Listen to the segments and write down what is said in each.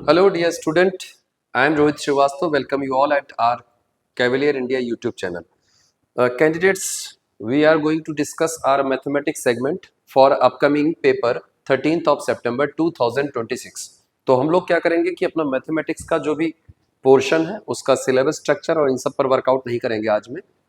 Hello, dear student. I am Rohit Srivastava. Welcome you all at our Cavalier India YouTube channel. Candidates, we are going to discuss our mathematics segment for upcoming paper 13th of September 2026. तो हम लोग क्या करेंगे कि अपना mathematics का जो भी पोर्शन है उसका सिलेबस स्ट्रक्चर और इन सब पर वर्कआउट नहीं करेंगे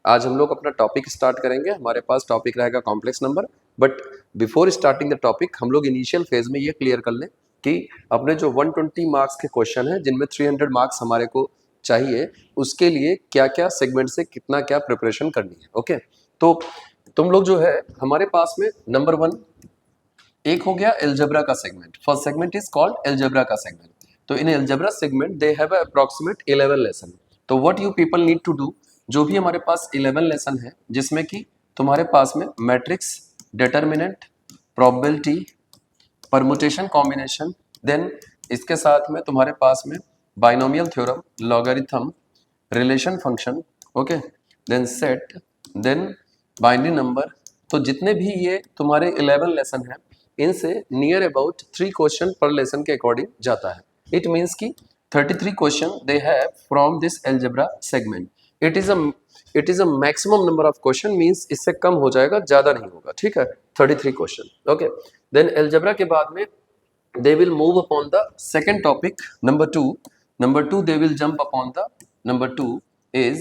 आज हम लोग अपना टॉपिक स्टार्ट करेंगे। हमारे पास टॉपिक रहेगा complex number, but before starting the topic हम लोग इनिशियल फेज में ये क्लियर कर लें कि अपने जो 120 मार्क्स के क्वेश्चन हैं जिनमें 300 मार्क्स हमारे को चाहिए, उसके लिए क्या क्या सेगमेंट से कितना क्या प्रिपरेशन करनी है। ओके, तो तुम लोग जो है हमारे पास में नंबर 1 एक हो गया एल्जेब्रा का segment. First segment is called algebra का सेगमेंट। तो in algebra segment they have approximate 11 lesson. तो what you people need to do, जो भी हमारे पास 11 लेसन है जिसमें कि तुम्हारे पास में matrix, determinant, probability, permutation, combination, then इसके साथ में तुम्हारे पास में binomial theorem, logarithm, relation function, okay, then set, then binary number. तो जितने भी ये तुम्हारे 11 लेसन हैं इनसे नियर अबाउट 3 क्वेश्चन पर लेसन के अकॉर्डिंग जाता है। इट मीन्स कि 33 question they have from this algebra segment. It is a maximum number of question, means इससे कम हो जाएगा, ज्यादा नहीं होगा। ठीक है, 33 क्वेश्चन। ओके, देन एल्जेब्रा के बाद में they will move upon the second topic, number 2 they will jump upon the number 2 is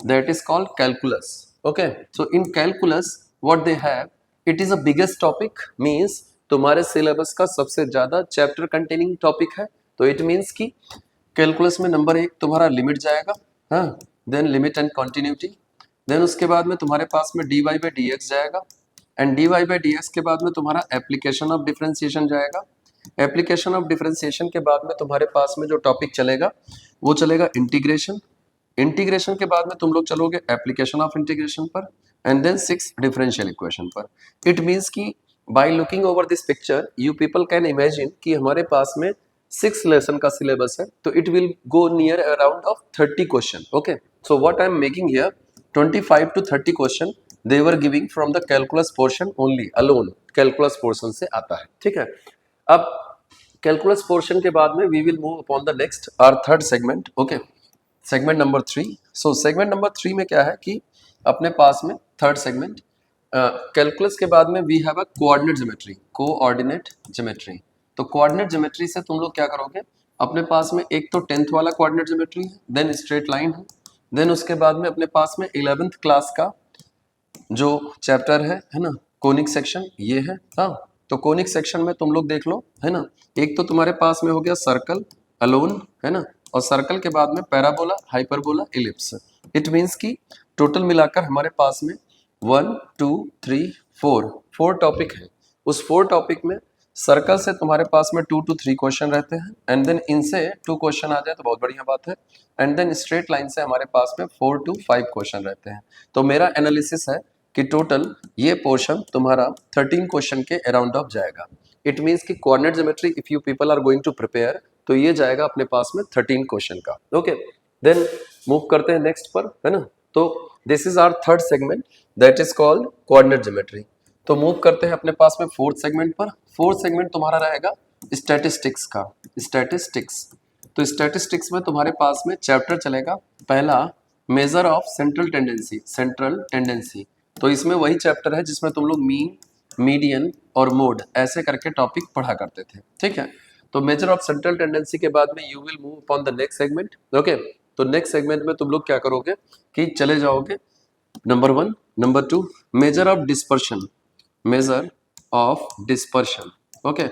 that is called calculus. Okay, so in calculus what they have, it is a biggest topic, means तुम्हारे syllabus का सबसे ज्यादा chapter containing topic है। तो it means कि calculus में number 1 तुम्हारा limit जाएगा, हाँ, then limit and continuity, then उसके बाद में तुम्हारे पास में dy by dx जाएगा, एंड dy by dx के बाद में तुम्हारा एप्लीकेशन ऑफ डिफरेंशिएशन जाएगा। एप्लीकेशन ऑफ डिफरेंशिएशन के बाद में तुम्हारे पास में जो टॉपिक चलेगा वो चलेगा इंटीग्रेशन। इंटीग्रेशन के बाद में तुम लोग चलोगे एप्लीकेशन ऑफ इंटीग्रेशन पर, एंड देन 6 डिफरेंशियल इक्वेशन पर। इट मीन्स कि by looking over this picture you people can imagine कि हमारे पास में 6 लेसन का सिलेबस है, तो it will go near around of 30 question. Okay, so what I am making here 25 to 30 question they were giving from the calculus portion only, alone calculus portion से आता है। ठीक है, अब कैलकुलस पोर्शन के बाद में we will move upon the next our third segment. Okay, segment number 3। So segment number 3 में क्या है कि अपने पास में थर्ड सेगमेंट कैलकुलस के बाद में we have a coordinate geometry, coordinate geometry. तो कोऑर्डिनेट ज्योमेट्री से तुम लोग क्या करोगे, अपने पास में एक तो 10th वाला कोऑर्डिनेट ज्योमेट्री है, देन स्ट्रेट लाइन है, देन उसके बाद में अपने पास में 11th क्लास का जो चैप्टर है ना, कोनिक सेक्शन, ये है। हाँ, तो कोनिक सेक्शन में तुम लोग देख लो, है ना, एक तो तुम्हारे पास में हो गया सर्कल अलोन, है ना, और सर्कल के बाद में parabola, hyperbola, ellipse. It means कि टोटल मिलाकर हमारे पास में 1 2 3 4 टॉपिक है। उस 4 टॉपिक में सर्कल से तुम्हारे पास में 2 to 3 क्वेश्चन रहते हैं, एंड देन इनसे 2 क्वेश्चन आ जाए तो बहुत बढ़िया बात है, एंड देन स्ट्रेट लाइन से हमारे पास में 4 to 5 क्वेश्चन रहते हैं। तो मेरा एनालिसिस है कि टोटल ये पोर्शन तुम्हारा 13 क्वेश्चन के अराउंड ऑफ जाएगा। इट मीन्स कि coordinate geometry if you people are going to prepare तो ये जाएगा अपने पास में 13 क्वेश्चन का। ओके, देन मूव करते हैं नेक्स्ट पर, है ना। तो this is our third segment that is called coordinate geometry. तो मूव करते हैं अपने पास में फोर्थ सेगमेंट पर। फोर्थ सेगमेंट तुम्हारा रहेगा स्टैटिस्टिक्स का, स्टैटिस्टिक्स। तो स्टैटिस्टिक्स में तुम्हारे पास में चैप्टर चलेगा पहला, measure of central tendency, central tendency. तो इसमें वही चैप्टर है जिसमें तुम लोग मीन, मीडियन और मोड ऐसे करके टॉपिक पढ़ा करते थे। ठीक है, तो मेजर ऑफ सेंट्रल टेंडेंसी के बाद में you will move upon the next segment. Okay, तो नेक्स्ट सेगमेंट में तुम लोग क्या करोगे कि चले जाओगे number 1, number 2 measure of dispersion, measure of dispersion. Okay,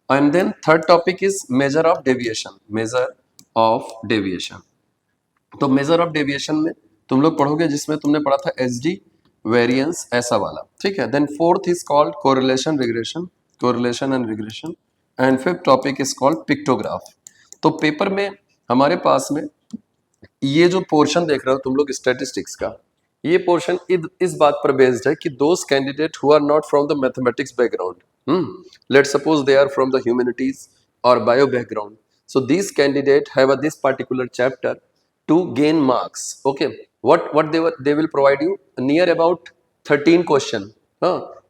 and then third topic is measure of deviation, measure of deviation. तो मेजर ऑफ डेविएशन में तुम लोग पढ़ोगे जिसमें तुमने पढ़ा था एसडी, वेरिएंस, ऐसा वाला। ठीक है, then fourth is called correlation regression, correlation and regression, and fifth topic is called pictograph. तो पेपर में हमारे पास में ये जो पोर्शन देख रहे हो तुम लोग स्टैटिस्टिक्स का, ये पोर्शन इस बात पर बेस्ड है कि those candidate who are not from the mathematics background, let suppose they are from the humanities और bio background, so this candidate have this particular chapter to gain marks. Okay, what they will provide you near about 13 question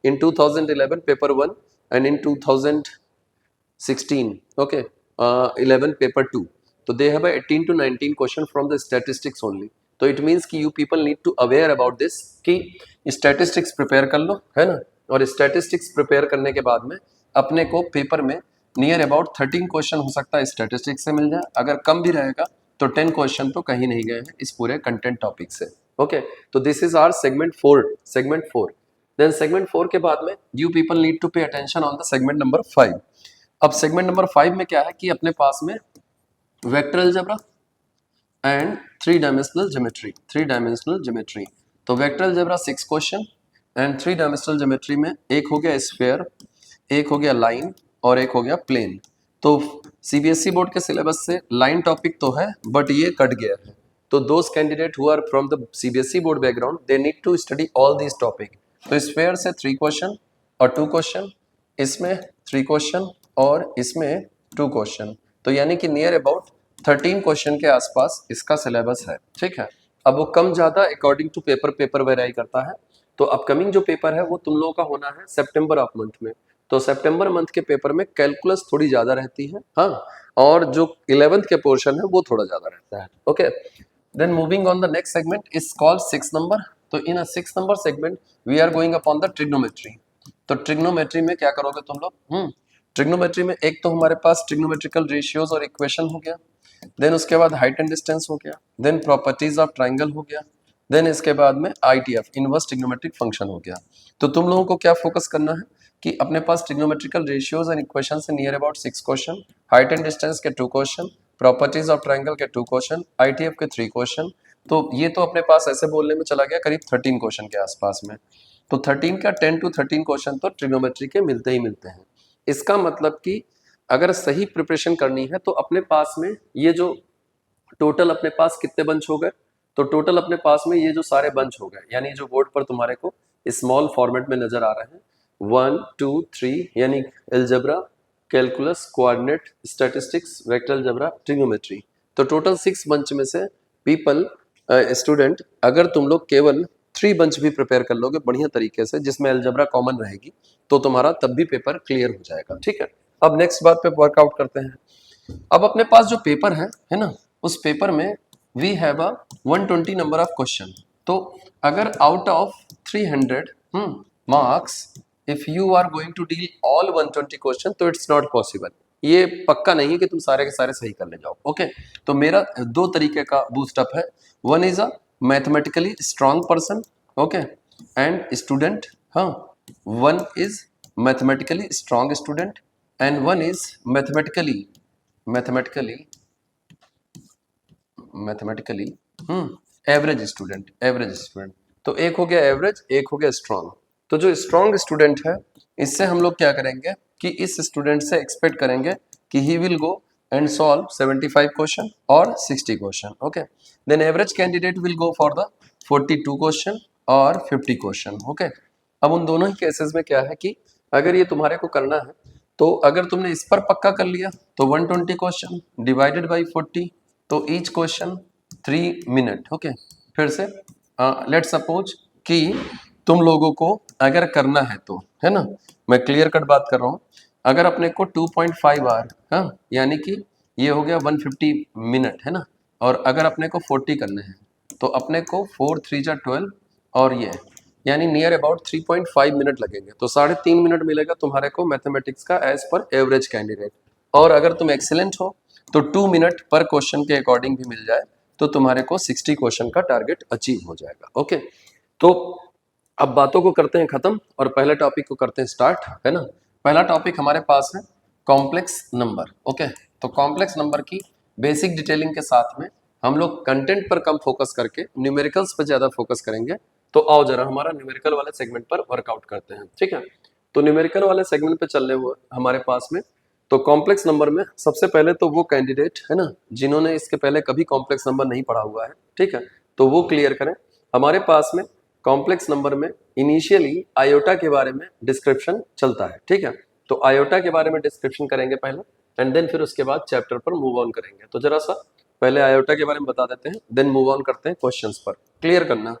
in 2011 paper 1 and in 2016, okay, 11 paper 2, तो they have 18 to 19 question from the statistics only. तो it means कि you people need to aware about this कि statistics prepare कर लो, है ना। और statistics prepare करने के बाद में अपने को पेपर में नियर अबाउट 13 क्वेश्चन हो सकता है स्टैटिस्टिक्स से मिल जाए, अगर कम भी रहेगा तो 10 क्वेश्चन तो कहीं नहीं गए हैं इस पूरे कंटेंट टॉपिक से। ओके, तो this is our segment 4। Then segment 4 के बाद में you people need to pay attention on the segment number 5। अब सेगमेंट नंबर 5 में क्या है कि अपने पास में vector algebra and three dimensional geometry. तो vector algebra 6 question and three dimensional geometry में एक हो गया स्फीयर, एक हो गया लाइन और एक हो गया प्लेन। तो सीबीएसई बोर्ड के सिलेबस से लाइन टॉपिक तो है बट ये कट गया है। तो those candidate who are from the CBSE board background they need to study all this topic. तो स्फीयर से 3 क्वेश्चन और 2 क्वेश्चन, इसमें 3 क्वेश्चन और इसमें 2 क्वेश्चन, तो यानी कि नियर अबाउट 13 क्वेश्चन के आसपास इसका सिलेबस है। ठीक है, अब वो कम ज्यादा अकॉर्डिंग टू पेपर वेराई करता है। तो अपकमिंग जो पेपर है वो तुम लोगों का होना है सितंबर ऑफ मंथ में। तो सितंबर मंथ के पेपर में कैलकुलस थोड़ी ज्यादा रहती है, हाँ, और जो 11th के पोर्शन है वो थोड़ा ज्यादा रहता है। Okay, then moving on the next segment is called 6 number. तो in a 6 number segment we are going upon the trigonometry. तो ट्रिग्नोमेट्री में क्या करोगे तुम लोग? ट्रिग्नोमेट्री में एक तो हमारे पास ट्रिग्नोमेट्रिकल रेशियोज और इक्वेशन हो गया, देन उसके बाद हाइट एंड डिस्टेंस हो गया, देन प्रॉपर्टीज ऑफ ट्राइंगल हो गया, देन इसके बाद में आईटीएफ इनवर्स ट्रिग्नोमेट्रिक फंक्शन हो गया। तो तुम लोगों को क्या फोकस करना है कि अपने पास ट्रिग्नोमेट्रिकल रेशियोज एंड इक्वेशन से near about 6 question, height and distance के 2 क्वेश्चन, प्रॉपर्टीज ऑफ ट्राइंगल के 2 क्वेश्चन, आईटीएफ के 3 क्वेश्चन। तो ये तो अपने पास ऐसे बोलने में चला गया करीब 13 क्वेश्चन के आसपास में। तो 13 का 10 to 13 क्वेश्चन तो ट्रिग्नोमेट्री के मिलते ही मिलते हैं। इसका मतलब कि अगर सही प्रिपरेशन करनी है तो अपने पास में ये जो टोटल अपने पास कितने बंच हो गए, तो टोटल अपने पास में ये जो सारे बंच हो गए, यानी जो बोर्ड पर तुम्हारे को स्मॉल फॉर्मेट में नजर आ रहे हैं 1 2 3, यानी algebra, calculus, coordinate, statistics, vector algebra, trigonometry. तो टोटल 6 बंच में से पीपल स्टूडेंट अगर तुम लोग केवल 3 बंच भी प्रिपेयर कर लोगे बढ़िया तरीके से जिसमें अलजेब्रा कॉमन रहेगी तो तुम्हारा तब भी पेपर क्लियर हो जाएगा। ठीक है, अब नेक्स्ट बात पे वर्कआउट करते हैं। अब अपने पास जो पेपर है ना, उस पेपर में we have a 120 number of question. तो अगर out of 300 marks if you are going to deal all 120 question तो इट्स नॉट पॉसिबल। ये पक्का नहीं है कि तुम सारे के सारे सही कर ले जाओ। ओके, तो मेरा 2 तरीके का बूस्टअप है। One is a mathematically strong person, okay, and student, हाँ, one is mathematically strong student and one is mathematically average student. तो एक हो गया एवरेज, एक हो गया स्ट्रांग। तो जो स्ट्रांग स्टूडेंट है इससे हम लोग क्या करेंगे कि इस स्टूडेंट से एक्सपेक्ट करेंगे कि he will go and solve 75 question और 60 question. Okay, then average candidate will go for the 42 question और 50 क्वेश्चन। ओके, अब उन दोनों ही केसेस में क्या है कि अगर ये तुम्हारे को करना है तो अगर तुमने इस पर पक्का कर लिया तो 120 क्वेश्चन डिवाइडेड बाई 40, तो ईच क्वेश्चन 3 मिनट। ओके, फिर से लेट सपोज कि तुम लोगों को अगर करना है तो, है ना, मैं क्लियर कट बात कर रहा हूँ, अगर अपने को 2.5 आवर, हाँ, यानी कि ये हो गया 150 मिनट, है ना, और अगर अपने को 40 करने हैं तो अपने को 4 3 जा 12 और ये यानी नियर अबाउट 3.5 मिनट लगेंगे। तो 3.5 मिनट मिलेगा तुम्हारे को मैथमेटिक्स का एज पर एवरेज कैंडिडेट। और अगर तुम एक्सीलेंट हो तो 2 मिनट पर क्वेश्चन के अकॉर्डिंग भी मिल जाए तो तुम्हारे को 60 क्वेश्चन का टारगेट अचीव हो जाएगा। ओके, तो अब बातों को करते हैं खत्म और पहले टॉपिक को करते हैं स्टार्ट, है ना। पहला टॉपिक हमारे पास है कॉम्प्लेक्स नंबर। ओके, तो कॉम्प्लेक्स नंबर की बेसिक डिटेलिंग के साथ में हम लोग कंटेंट पर कम फोकस करके न्यूमेरिकल्स पर ज्यादा फोकस करेंगे। तो आओ जरा हमारा न्यूमेरिकल वाले सेगमेंट पर वर्कआउट करते हैं। ठीक है, तो न्यूमेरिकल वाले सेगमेंट पे चलने हुए हमारे पास में तो कॉम्प्लेक्स नंबर में सबसे पहले तो वो कैंडिडेट, है ना, जिन्होंने इसके पहले कभी कॉम्प्लेक्स नंबर नहीं पढ़ा हुआ है, ठीक है, तो वो क्लियर करें। हमारे पास में कॉम्प्लेक्स नंबर में इनिशियली आयोटा के बारे में डिस्क्रिप्शन चलता है। ठीक है, तो आयोटा के बारे में डिस्क्रिप्शन करेंगे पहले एंड देन फिर उसके बाद चैप्टर पर मूव ऑन करेंगे। तो जरा सा पहले आयोटा के बारे में बता देते हैं, देन मूव ऑन करते हैं क्वेश्चंस पर, क्लियर करना।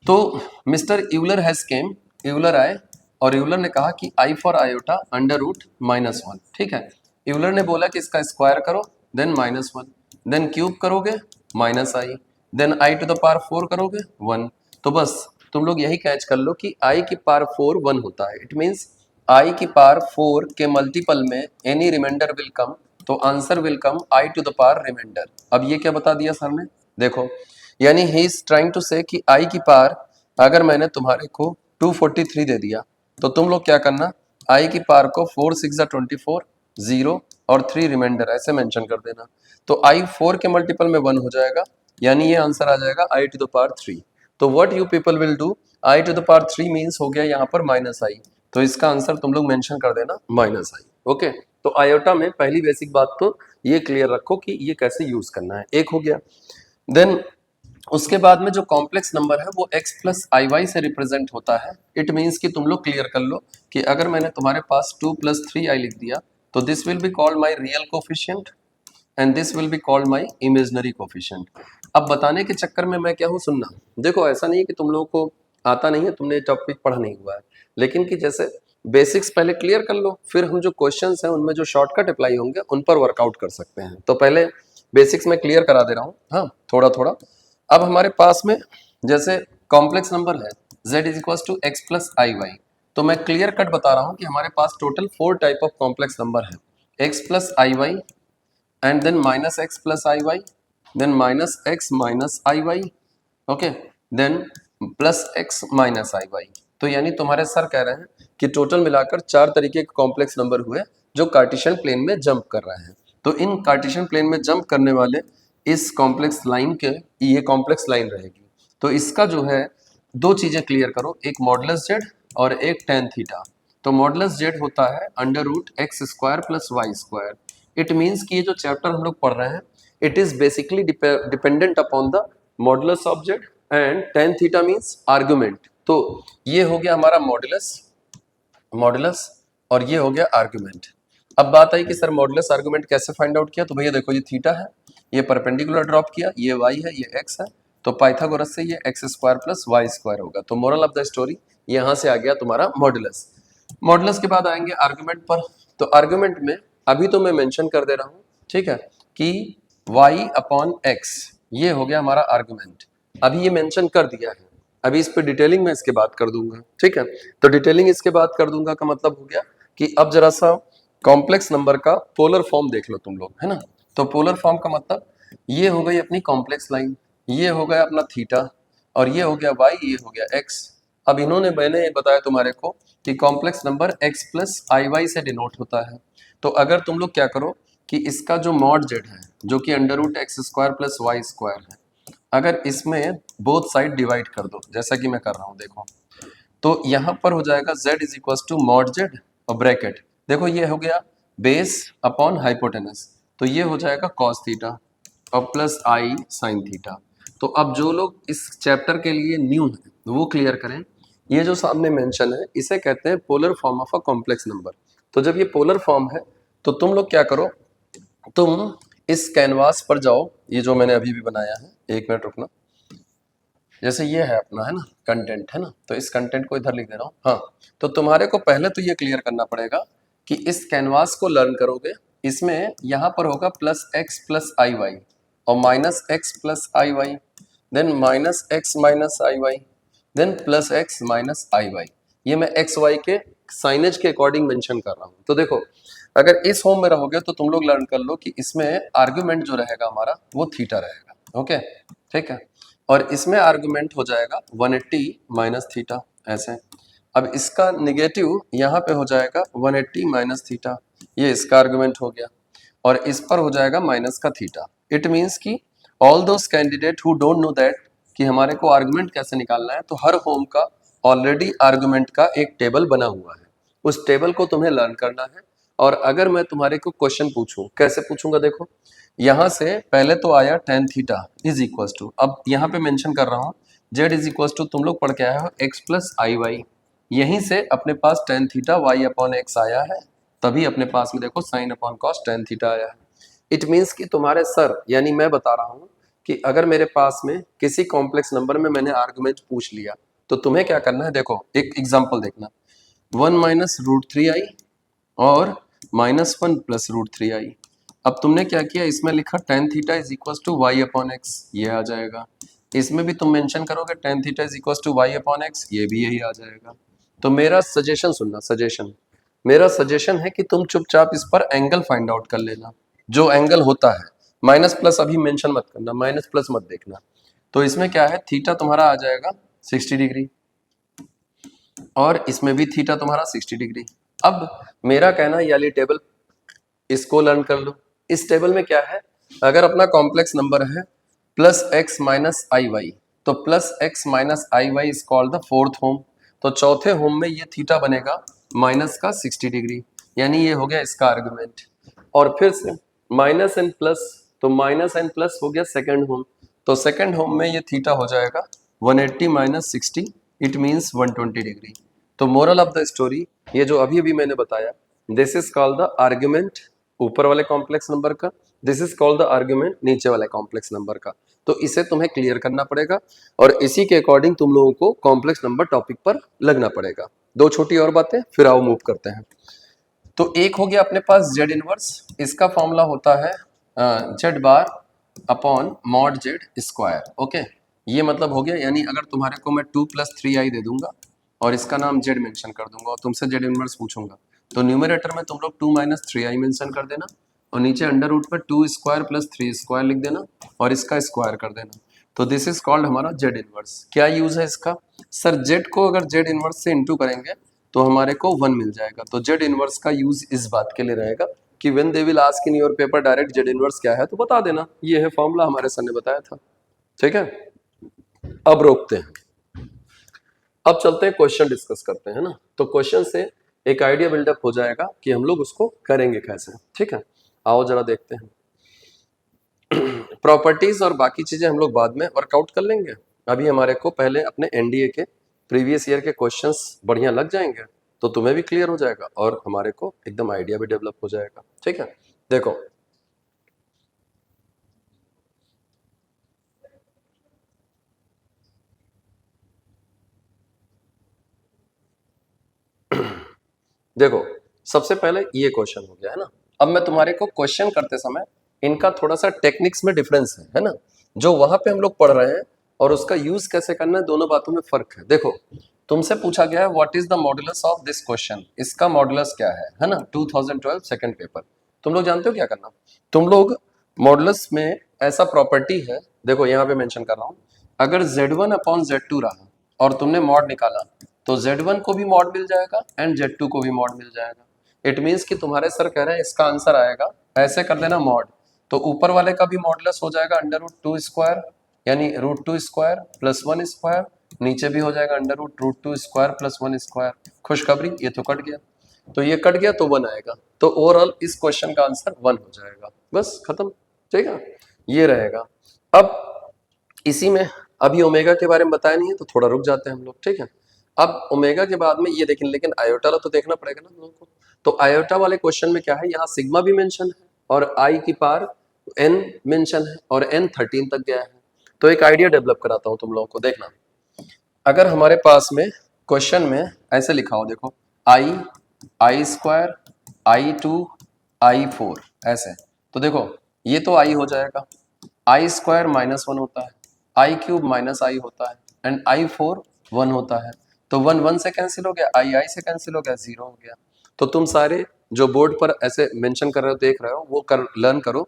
तो mister Euler has came, Euler आए और यूलर ने कहा कि I for iota under root -1। ठीक है, यूलर ने बोला कि इसका स्क्वायर करो, देन -1, देन क्यूब करोगे -i, then i to the power 4 करोगे 1। तो बस तुम लोग यही कैच कर लो कि i की पावर 4 1 होता है। इट मीन्स i की पावर 4 के मल्टीपल में एनी रिमाइंडर विल कम, तो answer will come i to the power reminder. अब ये क्या बता दिया सर ने, देखो यानी ही इज ट्राइंग टू से कि i की पावर अगर मैंने तुम्हारे को 243 दे दिया तो तुम लोग क्या करना, i की पावर को 4 6 24, 0 और 3 रिमाइंडर ऐसे मेंशन कर देना। तो i 4 के मल्टीपल में 1 हो जाएगा, यानी ये आंसर आ जाएगा i टू द पावर 3। तो what you people will do, i to the power 3 means हो गया यहाँ पर -i, तो इसका आंसर तुम लोग मेंशन कर देना -i। ओके, तो आयोटा में पहली बेसिक बात तो ये क्लियर रखो कि ये कैसे यूज करना है, एक हो गया। देन उसके बाद में जो कॉम्प्लेक्स नंबर है वो x प्लस आई वाई से रिप्रेजेंट होता है। इट मीन्स कि तुम लोग क्लियर कर लो कि अगर मैंने तुम्हारे पास 2 + 3i लिख दिया तो this will be called my real coefficient and this will be called my imaginary coefficient. अब बताने के चक्कर में मैं क्या हूँ, सुनना, देखो ऐसा नहीं है कि तुम लोगों को आता नहीं है, तुमने टॉपिक पढ़ा नहीं हुआ है, लेकिन कि जैसे बेसिक्स पहले क्लियर कर लो, फिर हम जो क्वेश्चंस हैं उनमें जो शॉर्टकट अप्लाई होंगे उन पर वर्कआउट कर सकते हैं। तो पहले बेसिक्स में क्लियर करा दे रहा हूँ, हाँ थोड़ा थोड़ा। अब हमारे पास में जैसे कॉम्प्लेक्स नंबर है z is equal to x plus i y, तो मैं क्लियर कट बता रहा हूँ कि हमारे पास total 4 type of complex number है, x plus i y and then -x plus i y, then -x minus i y, okay, then +x minus i y. तो यानी तुम्हारे सर कह रहे हैं कि टोटल मिलाकर 4 तरीके के कॉम्प्लेक्स नंबर हुए जो कार्टेशियन प्लेन में जंप कर रहे हैं। तो इन कार्टेशियन प्लेन में जंप करने वाले इस कॉम्प्लेक्स लाइन के ये कॉम्प्लेक्स लाइन रहेगी। तो इसका जो है दो चीजें क्लियर करो, एक मॉडुलस जेड और एक tan थीटा। तो मॉडुलस जेड होता है √x² + y²। इट मीन्स कि ये जो चैप्टर हम लोग पढ़ रहे हैं it is basically dependent upon the modulus of Z and tan theta means argument. तो ये हो गया हमारा मॉडुलस और ये हो गया आर्गुमेंट। अब बात आई कि सर मॉडुलस आर्गुमेंट कैसे फाइंड आउट किया, तो भैया देखो ये थीटा है, ये परपेंडिकुलर ड्रॉप किया, ये y है, ये x है, तो पाइथागोरस से ये x² + y² होगा। तो मोरल ऑफ द स्टोरी यहाँ से आ गया तुम्हारा मॉडुलस। मॉडुलस के बाद आएंगे आर्गुमेंट पर। तो आर्गुमेंट में अभी तो मैं मेंशन कर दे रहा हूँ, ठीक है, कि y/x ये हो गया हमारा आर्गुमेंट, अभी ये मेंशन कर दिया है। अभी इस पे डिटेलिंग में इसके बात कर दूंगा, ठीक है। तो डिटेलिंग इसके बात कर दूंगा का मतलब हो गया कि अब जरा सा कॉम्प्लेक्स नंबर का पोलर फॉर्म देख लो तुम लोग, है ना। तो पोलर फॉर्म का मतलब ये हो गई अपनी कॉम्प्लेक्स लाइन, ये हो गया अपना थीटा, और ये हो गया y, ये हो गया x। अब इन्होंने मैंने बताया तुम्हारे को कि complex number x plus i Y से डिनोट होता है। तो अगर तुम लोग क्या करो कि इसका जो मॉड जेड है जो कि √x² + y² है, अगर इसमें बोथ साइड डिवाइड कर दो जैसा कि मैं कर रहा हूँ, देखो तो यहाँ पर हो जाएगा z is equal to mod z और ब्रैकेट, देखो ये हो गया बेस अपॉन हाइपोटेनस, तो ये हो जाएगा कॉस थीटा और प्लस आई साइन थीटा। तो अब जो लोग इस चैप्टर के लिए न्यू है वो क्लियर करें, ये जो सामने मेंशन है इसे कहते हैं polar form of a complex number. तो जब ये पोलर फॉर्म है तो तुम लोग क्या करो, तुम इस कैनवास पर जाओ, ये जो मैंने अभी भी बनाया है, एक मिनट रुकना, जैसे ये है अपना, है ना, कंटेंट है ना, तो इस कंटेंट को इधर लिख दे रहा हूँ। हाँ, तो तुम्हारे को पहले तो ये क्लियर करना पड़ेगा कि इस कैनवास को लर्न करोगे, इसमें यहाँ पर होगा +x + आई वाई और -x + आई वाई, देन -x - आई वाई, देन +x - आई वाई। ये मैं x y के साइनेज के अकॉर्डिंग मेंशन कर रहा हूँ। तो देखो अगर इस होम में रहोगे तो तुम लोग लर्न कर लो कि इसमें आर्गुमेंट जो रहेगा हमारा वो थीटा रहेगा, ओके, ठीक है, और इसमें आर्गुमेंट हो जाएगा 180 माइनस थीटा ऐसे। अब इसका निगेटिव यहाँ पे हो जाएगा 180 माइनस थीटा, ये इसका आर्गुमेंट हो गया, और इस पर हो जाएगा माइनस का थीटा। इट मीन्स कि all those candidate who don't know that कि हमारे को आर्गुमेंट कैसे निकालना है, तो हर होम का ऑलरेडी आर्गुमेंट का एक टेबल बना हुआ है, उस टेबल को तुम्हें लर्न करना है। और अगर मैं तुम्हारे को क्वेश्चन पूछूं, कैसे पूछूंगा, देखो यहाँ से पहले तो आया tan theta is equal to, अब यहाँ पे मेंशन कर रहा हूँ z इज इक्वल टू, तुम लोग पढ़ के आए हो x + आई वाई, यहीं से अपने पास tan थीटा y/x आया है, तभी अपने पास में देखो sin/cos tan थीटा आया है। इट मीन्स कि तुम्हारे सर यानी मैं बता रहा हूँ कि अगर मेरे पास में किसी कॉम्प्लेक्स नंबर में मैंने आर्गुमेंट पूछ लिया तो तुम्हें क्या करना है, देखो एक एग्जाम्पल देखना, 1 - √3i और -1 प्लस √3i। अब तुमने क्या किया, इसमें लिखा tan theta is equal to y upon x, ये आ जाएगा। इसमें भी तुम मेंशन करोगे tan theta is equal to y upon x, ये भी यही आ जाएगा। तो मेरा सजेशन सुनना, मेरा सजेशन है कि तुम चुपचाप इस पर एंगल फाइंड आउट कर लेना, जो एंगल होता है। माइनस प्लस अभी मेंशन मत करना, माइनस प्लस मत देखना। तो इसमें क्या है, थीटा तुम्हारा आ जाएगा 60 डिग्री और इसमें भी थीटा तुम्हारा 60 डिग्री। अब मेरा कहना, ये वाली टेबल इसको लर्न कर लो। इस टेबल में क्या है, अगर अपना कॉम्प्लेक्स नंबर है plus x minus i y, तो plus x minus i y is called the fourth home. तो चौथे होम में ये थीटा बनेगा माइनस का 60 डिग्री, यानी ये हो गया इसका आर्गुमेंट। और फिर से माइनस एन प्लस, तो माइनस एन प्लस हो गया सेकेंड होम। तो सेकेंड होम में ये थीटा हो जाएगा 180 माइनस 60, इट मीन्स 120 डिग्री। तो मोरल ऑफ द स्टोरी, ये जो अभी अभी मैंने बताया, this is called the argument ऊपर वाले कॉम्प्लेक्स नंबर का, this is called the argument नीचे वाले कॉम्प्लेक्स नंबर का। तो इसे तुम्हें क्लियर करना पड़ेगा और इसी के अकॉर्डिंग तुम लोगों को कॉम्प्लेक्स नंबर टॉपिक पर लगना पड़ेगा। दो छोटी और बातें, फिर आओ मूव करते हैं। तो एक हो गया अपने पास जेड इनवर्स, इसका फॉर्मूला होता है Z bar upon mod Z square. Okay, ये मतलब हो गया, यानी अगर तुम्हारे को मैं 2 + 3i दे दूंगा और इसका नाम जेड मेंशन कर दूंगा और तुमसे जेड इनवर्स पूछूंगा, तो न्यूमरेटर में तुम लोग 2 - 3i मेंशन कर देना और नीचे अंडर रूट पर 2 स्क्वायर प्लस 3 स्क्वायर लिख देना और इसका स्क्वायर कर देना। तो दिस इज कॉल्ड हमारा जेड इनवर्स। क्या यूज है इसका, सर जेड को अगर जेड इनवर्स से इंटू करेंगे तो हमारे को 1 मिल जाएगा। तो जेड इनवर्स का यूज इस बात के लिए रहेगा कि when they will ask in your paper direct Z inverse क्या है तो बता देना, ये है फॉर्मूला, हमारे सर ने बताया था। ठीक है, अब रोकते हैं, अब चलते हैं क्वेश्चन डिस्कस करते हैं ना। तो क्वेश्चन से एक आइडिया बिल्डअप हो जाएगा कि हम लोग उसको करेंगे कैसे। ठीक है, आओ जरा देखते हैं। प्रॉपर्टीज और बाकी चीजें हम लोग बाद में वर्कआउट कर लेंगे, अभी हमारे को पहले अपने एनडीए के प्रीवियस ईयर के क्वेश्चंस बढ़िया लग जाएंगे तो तुम्हें भी क्लियर हो जाएगा और हमारे को एकदम आइडिया भी डेवलप हो जाएगा। ठीक है, देखो देखो सबसे पहले ये क्वेश्चन हो गया है ना। अब मैं तुम्हारे को क्वेश्चन करते समय इनका थोड़ा सा टेक्निक्स में डिफरेंस है ना, जो वहां पे हम लोग पढ़ रहे हैं और उसका यूज कैसे करना है, दोनों बातों में फर्क है। देखो तुमसे पूछा गया है what is the modulus of this question, इसका मॉडुलस क्या है ना, 2012 सेकंड पेपर। तुम लोग जानते हो क्या करना, तुम लोग मॉडुलस में ऐसा प्रॉपर्टी है, देखो यहाँ पे मेंशन कर रहा हूँ, अगर Z1 अपॉन Z2 रहा और तुमने मॉड निकाला तो Z1 को भी मॉड मिल जाएगा एंड Z2 को भी मॉड मिल जाएगा। इट मीन्स कि तुम्हारे सर कह रहे हैं इसका आंसर आएगा, ऐसे कर देना मॉड, तो ऊपर वाले का भी मॉडुलस हो जाएगा अंडर रूट 2 स्क्वायर, यानी रूट 2 स्क्वायर प्लस 1 स्क्वायर, नीचे भी हो जाएगा under root 2 square plus 1 square. खुशखबरी, ये तो कट गया, तो ये कट गया तो 1 आएगा, तो ओवरऑल इस क्वेश्चन का आंसर 1 हो जाएगा, बस खत्म। ठीक है, ये रहेगा। अब इसी में अभी ओमेगा के बारे में बताया नहीं है तो थोड़ा रुक जाते हैं हम लोग। ठीक है, अब ओमेगा के बाद में ये देखें, लेकिन आयोटा तो देखना पड़ेगा ना हम लोगों को। तो आयोटा वाले क्वेश्चन में क्या है, यहाँ सिग्मा भी मेंशन है और आई की पावर n मेंशन है और n 13 तक गया है। तो एक आइडिया डेवलप कराता हूँ तुम लोगों को, देखना। अगर हमारे पास में क्वेश्चन में ऐसे लिखा हो, देखो आई स्क्वायर I2 I4 ऐसे, तो देखो ये तो आई हो जाएगा, आई स्क्वायर -1 होता है, आई क्यूब -i होता है एंड I4 1 होता है। तो 1 1 से कैंसिल हो गया, आई से कैंसिल हो गया, 0 हो गया। तो तुम सारे जो बोर्ड पर ऐसे मेंशन कर रहे हो, देख रहे हो, वो कर लर्न करो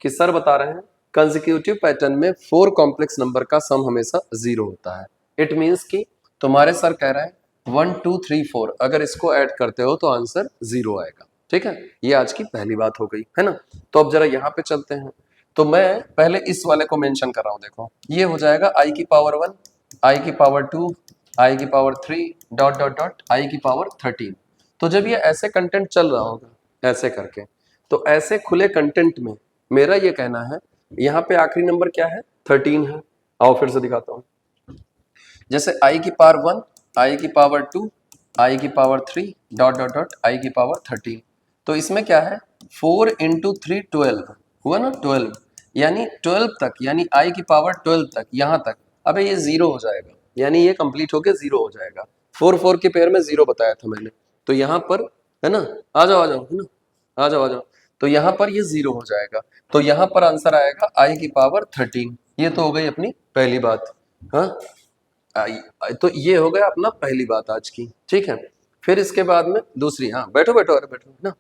कि सर बता रहे हैं कंसेक्यूटिव पैटर्न में 4 कॉम्प्लेक्स नंबर का सम हमेशा 0 होता है। इट मीन्स कि तुम्हारे सर कह रहे हैं 1 2 3 4, अगर इसको ऐड करते हो तो आंसर 0 आएगा। ठीक है, ये आज की पहली बात हो गई है ना। तो अब जरा यहाँ पे चलते हैं, तो मैं पहले इस वाले को मेंशन कर रहा हूँ, देखो ये हो जाएगा आई की पावर 1, आई की पावर 2, आई की power 3 dot dot dot I की पावर 13। तो जब ये ऐसे कंटेंट चल रहा होगा ऐसे करके, तो ऐसे खुले कंटेंट में मेरा ये कहना है यहाँ पे आखिरी नंबर क्या है, 13 है। आओ फिर से दिखाता हूँ, जैसे आई की पावर 1, आई की पावर 2, आई की power 3 dot dot dot I की पावर 13। तो इसमें क्या है, 4 × 3 12 हुआ ना, 12, यानी 12 तक, यानी आई की पावर 12 तक, यहाँ तक। अबे ये 0 हो जाएगा, यानी ये कंप्लीट होके 0 हो जाएगा। 4 4 के पेयर में 0 बताया था मैंने, तो यहाँ पर है ना, आ जाओ है ना, आ जाओ आ जाओ। तो यहाँ पर ये 0 हो जाएगा, तो यहाँ पर आंसर आएगा i की पावर 13। ये तो हो गई अपनी पहली बात। हाँ, तो ये हो गया अपना पहली बात आज की, ठीक है। फिर इसके बाद में दूसरी, हाँ बैठो बैठो, अरे बैठो ना।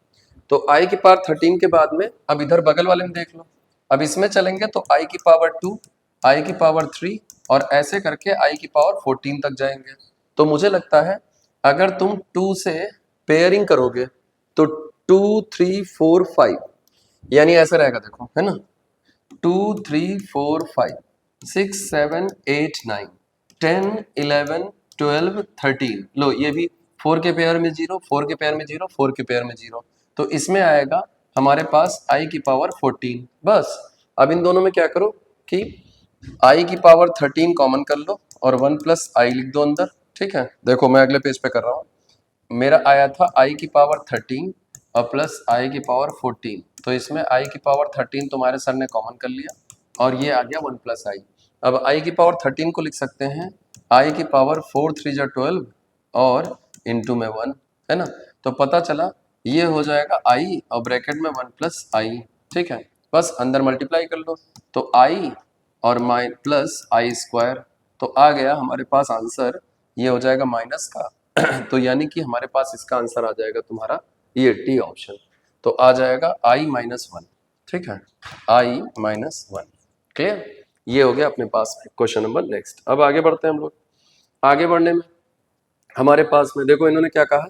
तो i की पावर 13 के बाद में अब इधर बगल वाले में देख लो। अब इसमें चलेंगे तो i की पावर 2, i की पावर 3 और ऐसे करके i की पावर 14 तक जाएंगे। तो मुझे लगता है अगर तुम 2 से पेयरिंग करोगे तो 2 3 4 5 यानी ऐसे रहेगा, देखो है ना, 2 3 4 5 6 7 8 9 10 11 12 13। लो ये भी 4 के पेयर में 0, 4 के पेयर में 0, 4 के पेयर में 0, तो इसमें आएगा हमारे पास i की पावर 14। बस अब इन दोनों में क्या करो कि i की पावर 13 कॉमन कर लो और 1 प्लस आई लिख दो अंदर, ठीक है। देखो मैं अगले पेज पे कर रहा हूँ, मेरा आया था i की पावर 13 और प्लस i की पावर 14, तो इसमें i की पावर 13 तुम्हारे सर ने कॉमन कर लिया और ये आ गया 1 प्लस आई। अब i की पावर 13 को लिख सकते हैं i की पावर 4 3 जा 12 और इंटू में 1, है ना। तो पता चला ये हो जाएगा i और ब्रैकेट में 1 प्लस आई, ठीक है। बस अंदर मल्टीप्लाई कर लो, तो i और माइन प्लस आई स्क्वायर, तो आ गया हमारे पास आंसर, ये हो जाएगा माइनस का तो यानी कि हमारे पास इसका आंसर आ जाएगा तुम्हारा ये डी ऑप्शन। तो आ जाएगा i माइनस 1, ठीक है, i माइनस 1। क्लियर, ये हो गया अपने पास में क्वेश्चन नंबर। नेक्स्ट, अब आगे बढ़ते हैं हम लोग। आगे बढ़ने में हमारे पास में देखो इन्होंने क्या कहा,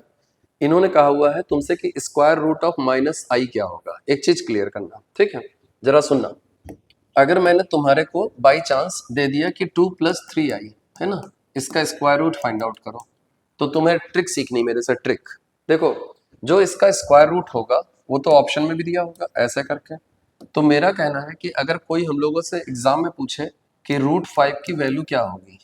इन्होंने कहा हुआ है तुमसे कि स्क्वायर रूट ऑफ माइनस आई क्या होगा। एक चीज क्लियर करना, ठीक है, जरा सुनना। अगर मैंने तुम्हारे को बाई चांस दे दिया कि 2 प्लस 3i है ना, इसका स्क्वायर रूट फाइंड आउट करो, तो तुम्हें ट्रिक सीखनी मेरे से। ट्रिक देखो, जो इसका स्क्वायर रूट होगा वो तो ऑप्शन में भी दिया होगा ऐसे करके। तो मेरा कहना है कि अगर कोई हम लोगों से एग्जाम में पूछे कि रूट 5 की वैल्यू क्या होगी,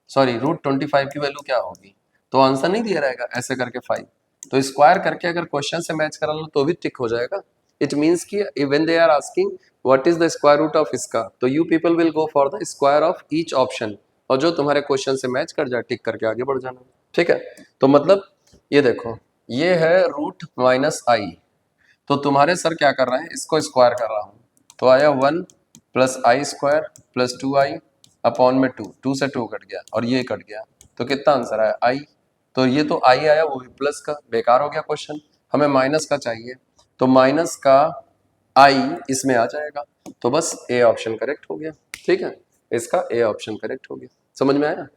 सॉरी रूट 25 की वैल्यू क्या होगी, तो आंसर नहीं दिया रहेगा ऐसे करके 5, तो स्क्वायर करके अगर क्वेश्चन से मैच करा लो तो भी टिक हो जाएगा। इट मीन्स कि when they are asking what is the square root of इसका, तो you people will go for the square of each option, और जो तुम्हारे क्वेश्चन से मैच कर जाए टिक करके आगे बढ़ जाना, ठीक है। तो मतलब ये देखो, ये है रूट माइनस आई, तो तुम्हारे सर क्या कर रहे हैं, इसको स्क्वायर कर रहा हूँ, तो आया 1 प्लस आई स्क्वायर प्लस 2i अपॉन में 2, 2 से 2 कट गया और ये कट गया, तो कितना आंसर आया i। तो ये तो i आया, वो भी प्लस का, बेकार हो गया क्वेश्चन, हमें माइनस का चाहिए, तो माइनस का i इसमें आ जाएगा, तो बस ए ऑप्शन करेक्ट हो गया, ठीक है, इसका ए ऑप्शन करेक्ट हो गया। समझ में आया।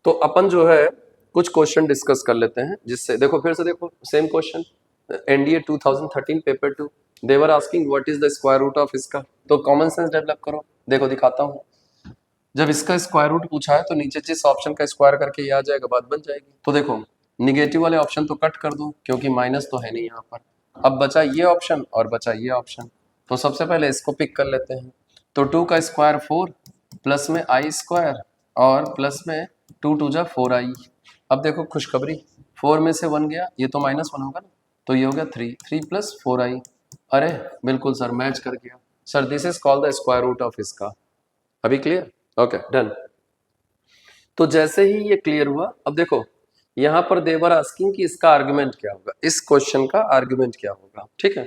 तो अपन जो है कुछ क्वेश्चन डिस्कस कर लेते हैं, जिससे देखो फिर से देखो same question, NDA 2013 paper 2, they're asking what is the square root of इसका, तो कॉमन सेंस डेवलप करो। देखो दिखाता हूँ, जब इसका स्क्वायर रूट पूछा है तो नीचे जिस ऑप्शन का स्क्वायर करके ये आ जाएगा, बात बन जाएगी। तो देखो निगेटिव वाले ऑप्शन तो कट कर दो क्योंकि माइनस तो है नहीं यहाँ पर, अब बचा ये ऑप्शन और बचा ये ऑप्शन, तो सबसे पहले इसको पिक कर लेते हैं। तो 2 का स्क्वायर 4 प्लस में आई स्क्वायर और प्लस में 2 2 जा 4i। अब देखो खुशखबरी, 4 में से 1 गया, ये तो माइनस 1 होगा ना, तो ये हो गया 3, 3 प्लस 4i। अरे बिल्कुल सर मैच कर गया sir, this is called the square root of इसका। अभी क्लियर, ओके डन। तो जैसे ही ये क्लियर हुआ, अब देखो यहाँ पर देवर आस्किंग कि इसका आर्गुमेंट क्या होगा, इस क्वेश्चन का आर्गुमेंट क्या होगा, ठीक है।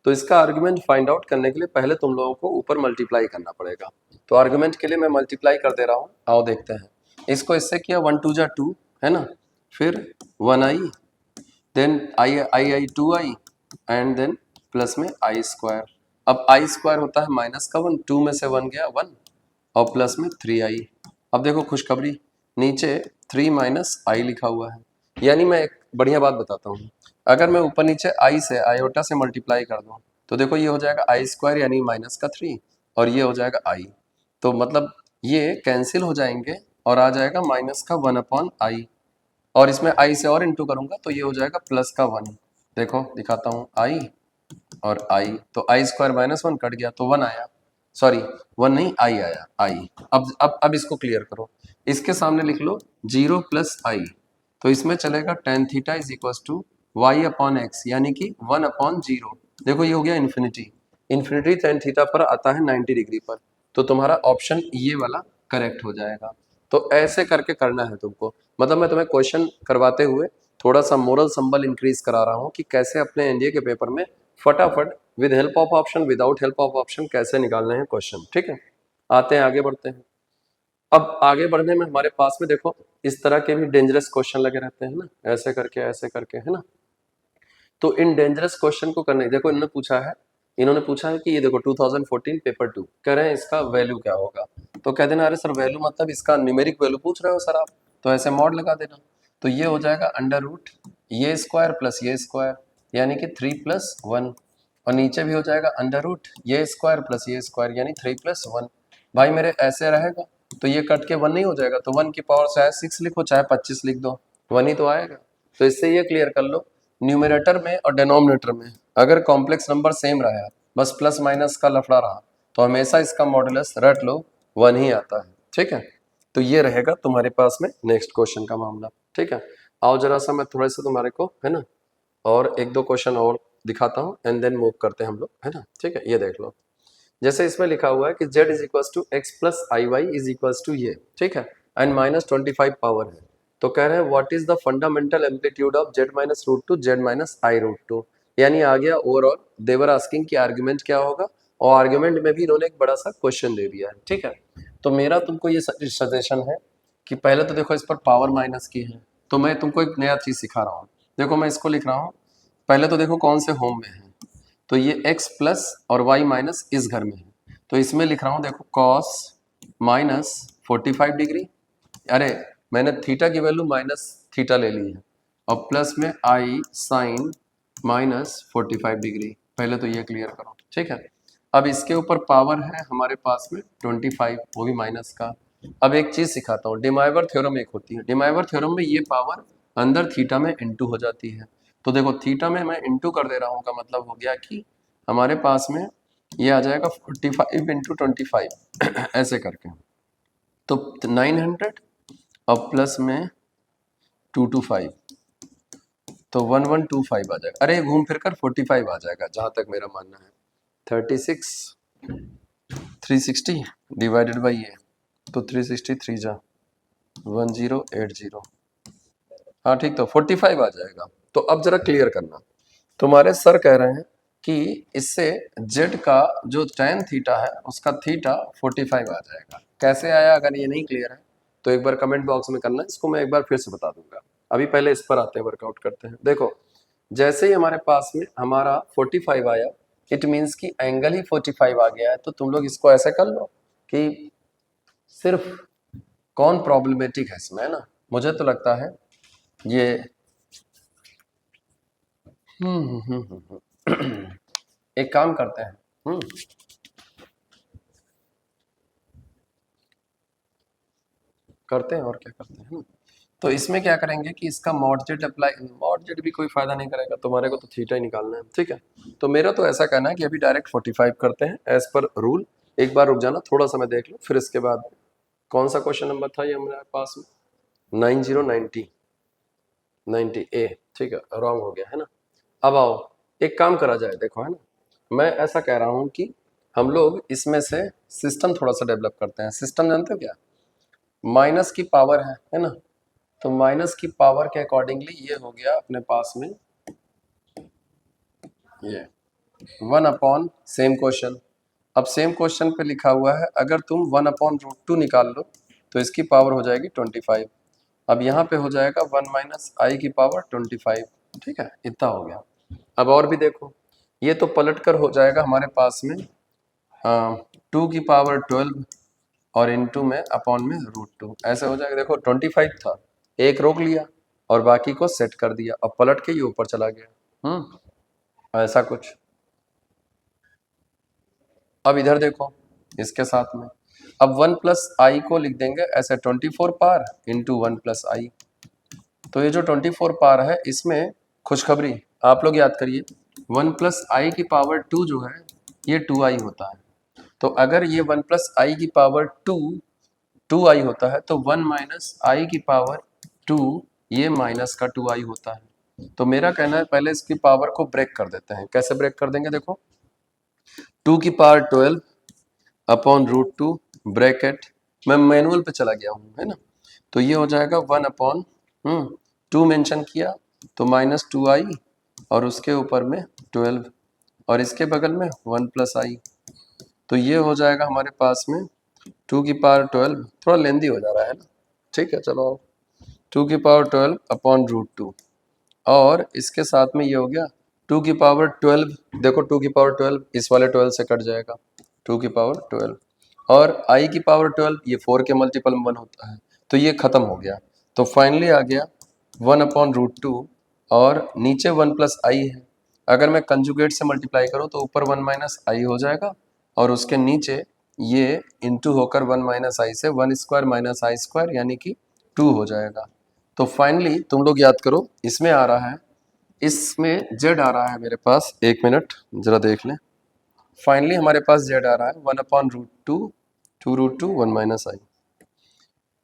तो इसका आर्गुमेंट फाइंड आउट करने के लिए पहले तुम लोगों को ऊपर मल्टीप्लाई करना पड़ेगा, तो आर्गुमेंट के लिए मैं मल्टीप्लाई कर दे रहा हूँ, आओ देखते हैं। इसको इससे किया 1 2 जा 2 है ना, फिर 1i, then i 2i and then plus में आई स्क्वायर। अब आई स्क्वायर होता है माइनस का 1, 2 में से 1 गया 1 और प्लस में 3i। अब देखो खुशखबरी, नीचे 3 माइनस आई लिखा हुआ है, यानी मैं एक बढ़िया बात बताता हूँ, अगर मैं ऊपर नीचे आई से आयोटा से मल्टीप्लाई कर दूँ तो देखो ये हो जाएगा आई स्क्वायर यानी माइनस का 3 और ये हो जाएगा आई, तो मतलब ये कैंसिल हो जाएंगे और आ जाएगा माइनस का 1 अपॉन आई, और इसमें आई से और इंटू करूंगा तो ये हो जाएगा प्लस का 1। देखो दिखाता हूँ, आई और आई, तो आई स्क्वायर माइनस 1 कट गया तो 1 आया, सॉरी 1 नहीं आई आया, आई। अब इसको क्लियर करो, इसके सामने लिख लो 0 प्लस आई, तो इसमें चलेगा tan theta is equal to y upon x, यानी कि 1 अपॉन 0। देखो ये हो गया इन्फिनिटी, इन्फिनिटी tan थीटा पर आता है 90 डिग्री पर, तो तुम्हारा ऑप्शन ये वाला करेक्ट हो जाएगा। तो ऐसे करके करना है तुमको, मतलब मैं तुम्हें क्वेश्चन करवाते हुए थोड़ा सा मोरल संबल इंक्रीज करा रहा हूँ कि कैसे अपने एनडीए के पेपर में फटाफट with help of option without help of option कैसे निकालने हैं क्वेश्चन, ठीक है। आते हैं आगे बढ़ते हैं। अब आगे बढ़ने में हमारे पास में देखो इस तरह के भी डेंजरस क्वेश्चन लगे रहते हैं ना, ऐसे करके है ना। तो इन डेंजरस क्वेश्चन को करने देखो इन्होंने पूछा है कि ये देखो 2014 पेपर 2 कह रहे हैं इसका वैल्यू क्या होगा। तो कह देना अरे सर वैल्यू मतलब इसका न्यूमेरिक वैल्यू पूछ रहे हो सर आप, तो ऐसे मॉड लगा देना। तो ये हो जाएगा अंडर रूट ये स्क्वायर प्लस ये स्क्वायर यानी कि 3+1, और नीचे भी हो जाएगा अंडर रूट ये स्क्वायर प्लस ये स्क्वायर यानी 3+1। भाई मेरे ऐसे रहेगा तो ये कट के 1 नहीं हो जाएगा, तो 1 की पावर चाहे 6 लिखो चाहे 25 लिख दो 1 ही तो आएगा। तो इससे ये क्लियर कर लो न्यूमरेटर में और डिनोमिनेटर में अगर कॉम्प्लेक्स नंबर सेम रहा, बस प्लस माइनस का लफड़ा रहा, तो हमेशा इसका मॉडुलस रट लो 1 ही आता है, ठीक है। तो ये रहेगा तुम्हारे पास में नेक्स्ट क्वेश्चन का मामला, ठीक है। आओ जरा सा मैं थोड़ा सा तुम्हारे को है ना और एक दो क्वेश्चन और दिखाता हूँ एंड देन मूव करते हैं हम लोग, है ना, ठीक है। ये देख लो जैसे इसमें लिखा हुआ है कि z is equal to x plus i y is equal to ये, ठीक है, एंड -25 पावर है। तो कह रहे हैं what is the fundamental amplitude of z minus root two z minus i root two, यानी आ गया ओवरऑल देवर आस्किंग की आर्ग्यूमेंट क्या होगा, और आर्ग्यूमेंट में भी इन्होंने एक बड़ा सा क्वेश्चन दे दिया है, ठीक है। तो मेरा तुमको ये सजेशन है कि पहले तो देखो इस पर पावर माइनस की है, तो मैं तुमको एक नया चीज सिखा रहा हूँ। देखो मैं इसको लिख रहा हूँ, पहले तो देखो कौन से होम में है, तो ये x प्लस और y माइनस इस घर में है, तो इसमें लिख रहा हूँ देखो cos माइनस 45 डिग्री, अरे मैंने थीटा की वैल्यू माइनस थीटा ले ली है, और प्लस में i साइन माइनस 45 डिग्री, पहले तो ये क्लियर करो, ठीक है। अब इसके ऊपर पावर है हमारे पास में 25, वो भी माइनस का। अब एक चीज सिखाता हूँ, डिमाइवर थ्योरम एक होती है, डिमाइवर थ्योरम में ये पावर अंदर थीटा में इंटू हो जाती है। तो देखो थीटा में मैं इंटू कर दे रहा हूँ का मतलब हो गया कि हमारे पास में ये आ जाएगा 45 इंटू 25 ऐसे करके, तो 900 और प्लस में 225, तो 1125 आ जाएगा। अरे घूम फिर कर 45 आ जाएगा जहां तक मेरा मानना है। 36 360 डिवाइडेड बाई ये, तो 363 जा 1080, हाँ ठीक, तो 45 आ जाएगा। तो अब जरा क्लियर करना, तुम्हारे सर कह रहे हैं कि इससे z का जो tan थीटा है उसका थीटा 45 आ जाएगा। कैसे आया, अगर ये नहीं क्लियर है तो एक बार कमेंट बॉक्स में करना, इसको मैं एक बार फिर से बता दूंगा। अभी पहले इस पर आते हैं, वर्कआउट करते हैं। देखो जैसे ही हमारे पास में हमारा 45 आया, इट मीन्स कि एंगल ही 45 आ गया है। तो तुम लोग इसको ऐसे कर लो कि सिर्फ कौन प्रॉब्लमेटिक है इसमें, है ना। मुझे तो लगता है ये एक काम करते हैं, करते हैं और क्या करते हैं ना। तो इसमें क्या करेंगे कि इसका mod Z apply, mod Z भी कोई फायदा नहीं करेगा, तुम्हारे को तो थीटा ही निकालना है, ठीक है। तो मेरा तो ऐसा कहना है कि अभी डायरेक्ट 45 करते हैं एज पर रूल। एक बार रुक जाना, थोड़ा सा मैं देख लूँ, फिर इसके बाद कौन सा क्वेश्चन नंबर था ये हमारे पास में, 90 ए, ठीक है, रॉन्ग हो गया है ना। अब आओ एक काम करा जाए, देखो है ना, मैं ऐसा कह रहा हूँ कि हम लोग इसमें से सिस्टम थोड़ा सा डेवलप करते हैं। सिस्टम जानते हो क्या, माइनस की पावर है ना, तो माइनस की पावर के अकॉर्डिंगली ये हो गया अपने पास में ये 1 सेम क्वेश्चन। अब सेम क्वेश्चन पे लिखा हुआ है अगर तुम 1/√2 निकाल लो तो इसकी पावर हो जाएगी 25। अब यहाँ पे हो जाएगा 1 माइनस आई की पावर 25, ठीक है, इतना हो गया। अब और भी देखो, ये तो पलट कर हो जाएगा हमारे पास में 2 की पावर 12 और इनटू में अपॉन में √2, ऐसे हो जाएगा। देखो 25 था, एक रोक लिया और बाकी को सेट कर दिया, अब पलट के ये ऊपर चला गया, ऐसा कुछ। अब इधर देखो इसके साथ में, अब 1 प्लस आई को लिख देंगे ऐसे 24 पार इंटू 1 प्लस आई। तो ये जो 24 पार है इसमें खुशखबरी आप लोग याद करिए, 1 प्लस आई की पावर 2 जो है ये 2i होता है। तो अगर ये 1 प्लस आई की पावर 2i होता है तो 1 माइनस आई की पावर 2 ये माइनस का 2i होता है। तो मेरा कहना है पहले इसकी पावर को ब्रेक कर देते हैं। कैसे ब्रेक कर देंगे, देखो 2 की पावर 12 अपॉन √2 ब्रैकेट, मैं मैनुअल पे चला गया हूँ, है ना। तो ये हो जाएगा 1/2 मेंशन किया तो -2i और उसके ऊपर में 12 और इसके बगल में 1 प्लस आई, तो ये हो जाएगा हमारे पास में 2 की पावर 12, थोड़ा लेंदी हो जा रहा है ना, ठीक है चलो 2 की पावर 12 अपॉन रूट 2, और इसके साथ में ये हो गया 2 की पावर 12, देखो 2 की पावर 12 इस वाले 12 से कट जाएगा, 2 की पावर 12, और i की पावर 12 ये 4 के मल्टीपल में 1 होता है, तो ये खत्म हो गया। तो फाइनली आ गया 1 अपॉन रूट 2, और नीचे 1 प्लस आई है, अगर मैं कंजुगेट से मल्टीप्लाई करूँ तो ऊपर 1 माइनस आई हो जाएगा, और उसके नीचे ये इंटू होकर 1 माइनस आई से 1 स्क्वायर माइनस आई स्क्वायर यानी कि 2 हो जाएगा। तो फाइनली तुम लोग याद करो, इसमें आ रहा है, इसमें z आ रहा है मेरे पास, एक मिनट जरा देख लें। फाइनली हमारे पास z आ रहा है 1 अपॉन रूट 2, 2 रूट 2 1 माइनस आई,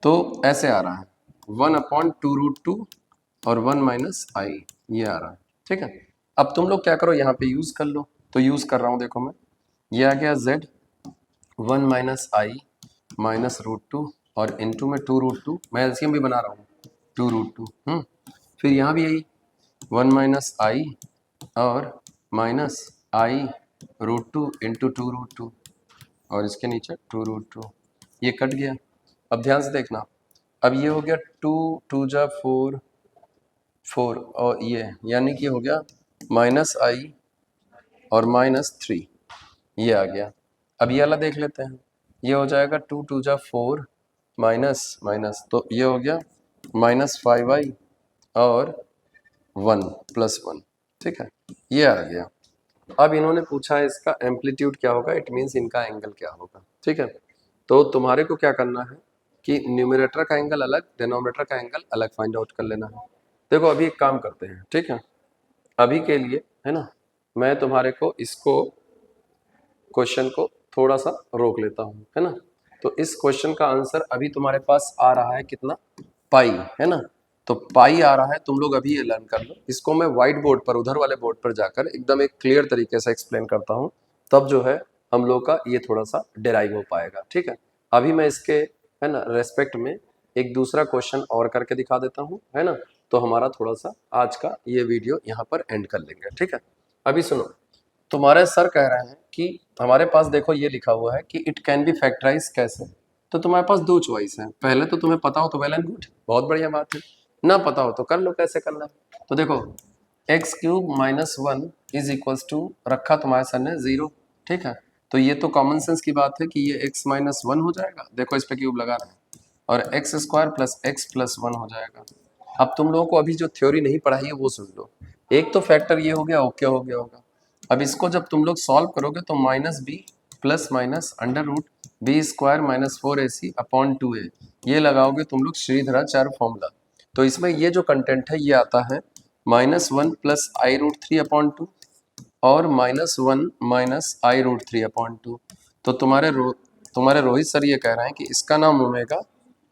तो ऐसे आ रहा है 1 अपॉन 2 रूट 2 और 1 माइनस आई, ये आ रहा है, ठीक है। अब तुम लोग क्या करो, यहाँ पे यूज कर लो, तो यूज कर रहा हूँ, देखो मैं, ये आ गया z 1 माइनस आई माइनस रूट 2 और इनटू में 2 रूट 2, मैं एलसीएम भी बना रहा हूँ, 2 रूट 2, फिर यहाँ भी यही 1 माइनस आई और minus i root 2 into 2 root 2, और इसके नीचे 2 रूट 2, ये कट गया। अब ध्यान से देखना, अब ये हो गया 2 2 जा 4 4, और ये यानी कि हो गया माइनस आई और माइनस 3, ये आ गया। अब ये वाला देख लेते हैं, ये हो जाएगा 2 2 जा 4 माइनस माइनस, तो ये हो गया माइनस 5i और 1 प्लस 1, ठीक है, ये आ गया। अब इन्होंने पूछा है इसका एम्पलीट्यूड क्या होगा, इट मीन्स इनका एंगल क्या होगा, ठीक है। तो तुम्हारे को क्या करना है कि न्यूमरेटर का एंगल अलग, डिनोमिनेटर का एंगल अलग फाइंड आउट कर लेना है। देखो अभी एक काम करते हैं, ठीक है, अभी के लिए है ना, मैं तुम्हारे को इसको क्वेश्चन को थोड़ा सा रोक लेता हूँ, है ना। तो इस क्वेश्चन का आंसर अभी तुम्हारे पास आ रहा है कितना, पाई, है ना। तो पाई आ रहा है, तुम लोग अभी ये लर्न कर लो, इसको मैं व्हाइट बोर्ड पर, उधर वाले बोर्ड पर जाकर एकदम एक क्लियर तरीके से एक्सप्लेन करता हूँ, तब जो है हम लोग का ये थोड़ा सा डिराइव हो पाएगा, ठीक है। अभी मैं इसके है ना रेस्पेक्ट में एक दूसरा क्वेश्चन और करके दिखा देता हूँ, है ना। तो हमारा थोड़ा सा आज का ये वीडियो यहाँ पर एंड कर लेंगे, ठीक है। अभी सुनो, तुम्हारे सर कह रहे हैं कि हमारे पास देखो ये लिखा हुआ है कि इट कैन बी फैक्टराइज कैसे, तो तुम्हारे पास दो चॉइस है, पहले तो तुम्हें पता हो तो वेल एंड गुड, बहुत बढ़िया बात है, ना पता हो तो कर लो कैसे करना है। तो देखो x cube minus 1 is equals to, रखा तुम्हारे सर ने 0, ठीक है। तो ये तो कॉमन सेंस की बात है कि ये x माइनस 1 हो जाएगा, देखो इस पे क्यूब लगा रहे हैं, और x square plus x plus 1 हो जाएगा। अब तुम लोगों को अभी जो थ्योरी नहीं पढ़ाई है वो सुन लो, एक तो फैक्टर ये हो गया, ओके हो गया होगा। अब इसको जब तुम लोग सॉल्व करोगे तो minus b plus minus under root b square minus 4ac upon 2a, ये लगाओगे तुम लोग श्रीधराचार्य फॉर्मूला। तो इसमें ये जो कंटेंट है ये आता है -1 प्लस आई रूट 3 अपॉन 2 और -1 माइनस आई रूट 3 अपॉन 2। तो तुम्हारे रोहित सर ये कह रहे हैं कि इसका नाम ओमेगा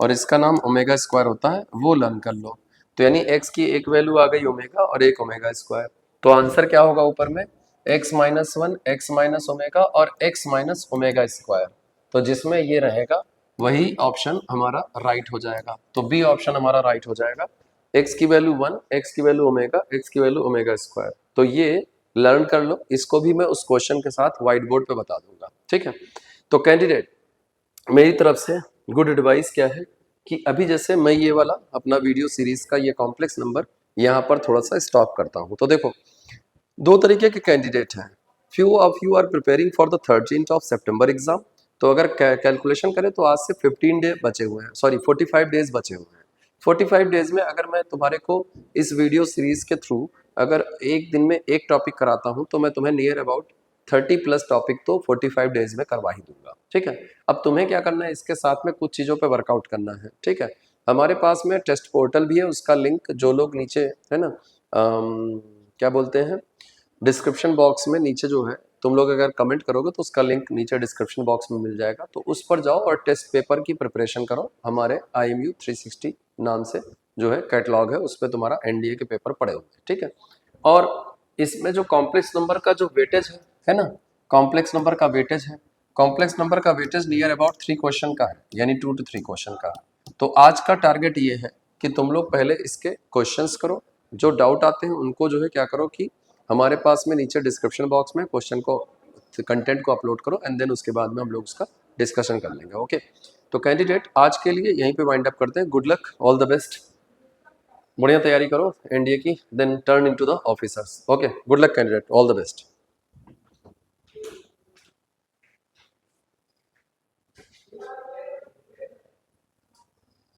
और इसका नाम ओमेगा स्क्वायर होता है, वो लर्न कर लो। तो यानी x की एक वैल्यू आ गई ओमेगा और एक ओमेगा स्क्वायर, तो आंसर क्या होगा ऊपर में x minus 1 x minus omega और x माइनस ओमेगा स्क्वायर, तो जिसमें ये रहेगा वही ऑप्शन हमारा राइट हो जाएगा। तो बी ऑप्शन हमारा राइट हो जाएगा, x की वैल्यू 1, x की वैल्यू ओमेगा, x की वैल्यू ओमेगा स्क्वायर। तो ये लर्न कर लो, इसको भी मैं उस क्वेश्चन के साथ व्हाइट बोर्ड पे बता दूंगा, ठीक है। तो कैंडिडेट मेरी तरफ से गुड एडवाइस क्या है कि अभी जैसे मैं ये वाला अपना वीडियो सीरीज का ये कॉम्प्लेक्स नंबर यहाँ पर थोड़ा सा स्टॉप करता हूँ। तो देखो दो तरीके के कैंडिडेट हैं, few of you are preparing for the 13th of सितंबर एग्जाम। तो अगर कैलकुलेशन करें तो आज से 15 डे बचे हुए हैं, सॉरी 45 डेज बचे हुए हैं। 45 डेज में अगर मैं तुम्हारे को इस वीडियो सीरीज के थ्रू अगर एक दिन में एक टॉपिक कराता हूं तो मैं तुम्हें नियर अबाउट 30 प्लस टॉपिक तो 45 डेज में करवा ही दूंगा, ठीक है। अब तुम्हें क्या करना है, इसके साथ में कुछ चीज़ों पे वर्कआउट करना है, ठीक है। हमारे पास में टेस्ट पोर्टल भी है, उसका लिंक जो लोग नीचे है ना क्या बोलते हैं डिस्क्रिप्शन बॉक्स में नीचे जो है, तुम लोग अगर कमेंट करोगे तो उसका लिंक नीचे डिस्क्रिप्शन बॉक्स में मिल जाएगा, तो उस पर जाओ और टेस्ट पेपर की प्रिपरेशन करो। हमारे IMU 360 नाम से जो है कैटलॉग है, उस पर तुम्हारा NDA के पेपर पड़े हुए हैं, ठीक है। और इसमें जो कॉम्प्लेक्स नंबर का जो वेटेज है ना, कॉम्प्लेक्स नंबर का वेटेज है, कॉम्प्लेक्स नंबर का वेटेज नियर अबाउट 3 क्वेश्चन का है, यानी 2 to 3 क्वेश्चन का। तो आज का टारगेट ये है कि तुम लोग पहले इसके क्वेश्चंस करो, जो डाउट आते हैं उनको जो है क्या करो कि हमारे पास में नीचे डिस्क्रिप्शन बॉक्स में क्वेश्चन को कंटेंट को अपलोड करो एंड देन उसके बाद में हम लोग उसका डिस्कशन कर लेंगे। ओके, तो कैंडिडेट आज के लिए यहीं पे वाइंड अप करते हैं। Good luck, all the best, बढ़िया तैयारी करो एनडीए की, then turn into the officers. Okay, good luck candidate, all the best.